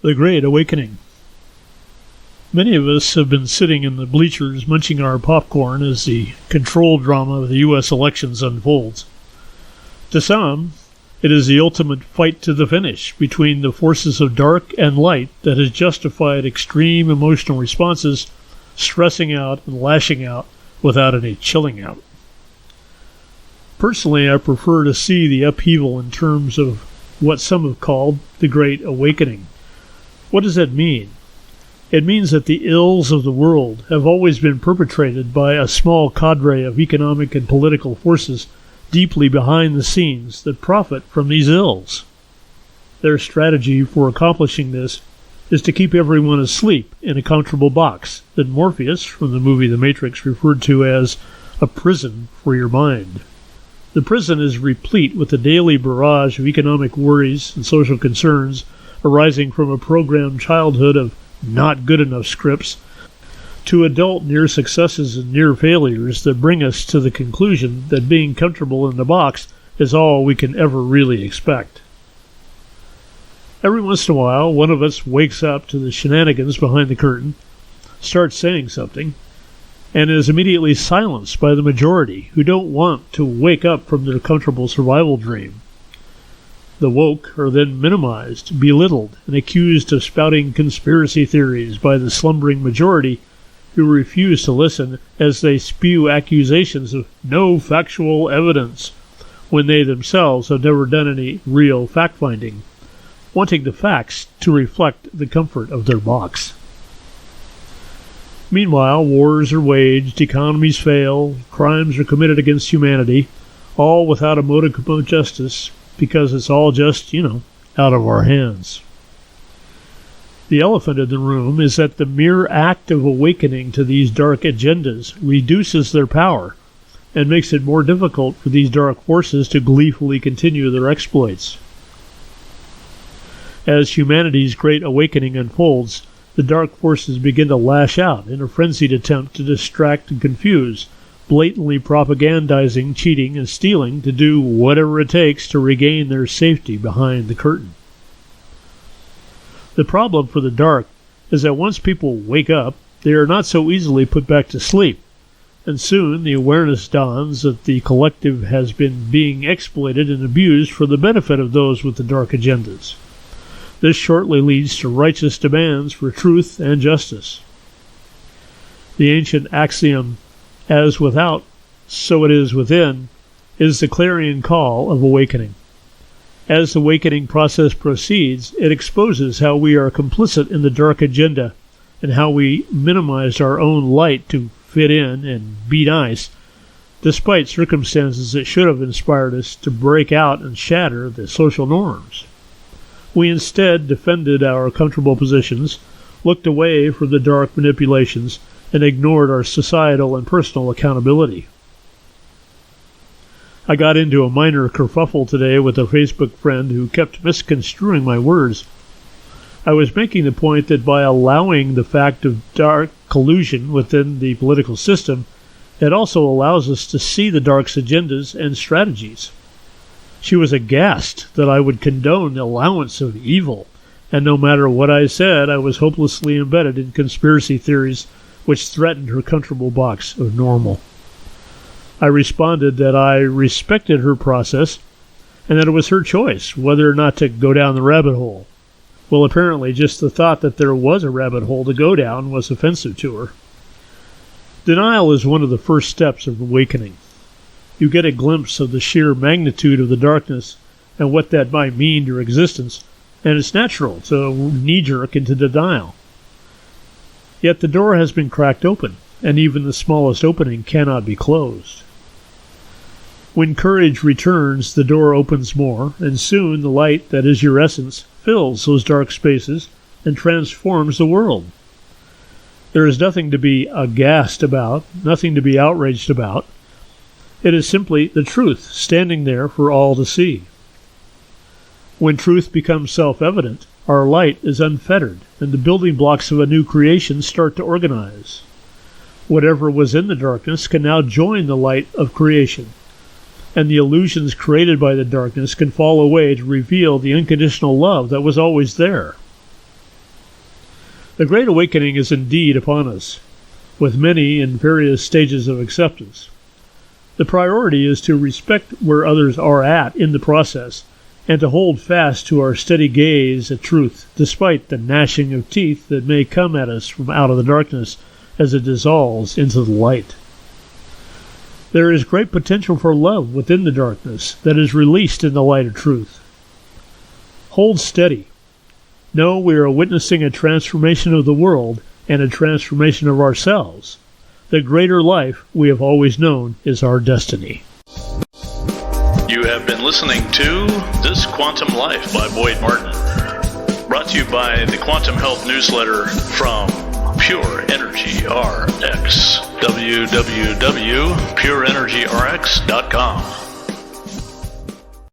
The Great Awakening. Many of us have been sitting in the bleachers munching our popcorn as the control drama of the U.S. elections unfolds. To some, it is the ultimate fight to the finish between the forces of dark and light that has justified extreme emotional responses, stressing out and lashing out without any chilling out. Personally, I prefer to see the upheaval in terms of what some have called the Great Awakening. What does that mean? It means that the ills of the world have always been perpetrated by a small cadre of economic and political forces deeply behind the scenes that profit from these ills. Their strategy for accomplishing this is to keep everyone asleep in a comfortable box that Morpheus, from the movie The Matrix, referred to as a prison for your mind. The prison is replete with a daily barrage of economic worries and social concerns arising from a programmed childhood of not good enough scripts to adult near successes and near failures that bring us to the conclusion that being comfortable in the box is all we can ever really expect. Every once in a while, one of us wakes up to the shenanigans behind the curtain, starts saying something, and is immediately silenced by the majority who don't want to wake up from their comfortable survival dream. The woke are then minimized, belittled, and accused of spouting conspiracy theories by the slumbering majority who refuse to listen as they spew accusations of no factual evidence when they themselves have never done any real fact-finding, wanting the facts to reflect the comfort of their box. Meanwhile, wars are waged, economies fail, crimes are committed against humanity, all without a modicum of justice, because it's all just, out of our hands. The elephant in the room is that the mere act of awakening to these dark agendas reduces their power and makes it more difficult for these dark forces to gleefully continue their exploits. As humanity's great awakening unfolds, the dark forces begin to lash out in a frenzied attempt to distract and confuse, blatantly propagandizing, cheating, and stealing to do whatever it takes to regain their safety behind the curtain. The problem for the dark is that once people wake up, they are not so easily put back to sleep, and soon the awareness dawns that the collective has been being exploited and abused for the benefit of those with the dark agendas. This shortly leads to righteous demands for truth and justice. The ancient axiom, "As without, so it is within," is the clarion call of awakening. As the awakening process proceeds, it exposes how we are complicit in the dark agenda and how we minimized our own light to fit in and be nice, despite circumstances that should have inspired us to break out and shatter the social norms. We instead defended our comfortable positions, looked away from the dark manipulations, and ignored our societal and personal accountability. I got into a minor kerfuffle today with a Facebook friend who kept misconstruing my words. I was making the point that by allowing the fact of dark collusion within the political system, it also allows us to see the dark's agendas and strategies. She was aghast that I would condone the allowance of evil, and no matter what I said, I was hopelessly embedded in conspiracy theories which threatened her comfortable box of normal. I responded that I respected her process and that it was her choice whether or not to go down the rabbit hole. Well, apparently just the thought that there was a rabbit hole to go down was offensive to her. Denial is one of the first steps of awakening. You get a glimpse of the sheer magnitude of the darkness and what that might mean to your existence, and it's natural to knee-jerk into denial. Yet the door has been cracked open, and even the smallest opening cannot be closed. When courage returns, the door opens more, and soon the light that is your essence fills those dark spaces and transforms the world. There is nothing to be aghast about, nothing to be outraged about. It is simply the truth standing there for all to see. When truth becomes self-evident, our light is unfettered, and the building blocks of a new creation start to organize. Whatever was in the darkness can now join the light of creation, and the illusions created by the darkness can fall away to reveal the unconditional love that was always there. The Great Awakening is indeed upon us, with many in various stages of acceptance. The priority is to respect where others are at in the process, and to hold fast to our steady gaze at truth, despite the gnashing of teeth that may come at us from out of the darkness as it dissolves into the light. There is great potential for love within the darkness that is released in the light of truth. Hold steady. Know we are witnessing a transformation of the world and a transformation of ourselves. The greater life we have always known is our destiny. You have been listening to This Quantum Life by Boyd Martin, brought to you by the Quantum Health Newsletter from Pure Energy RX, www.pureenergyrx.com.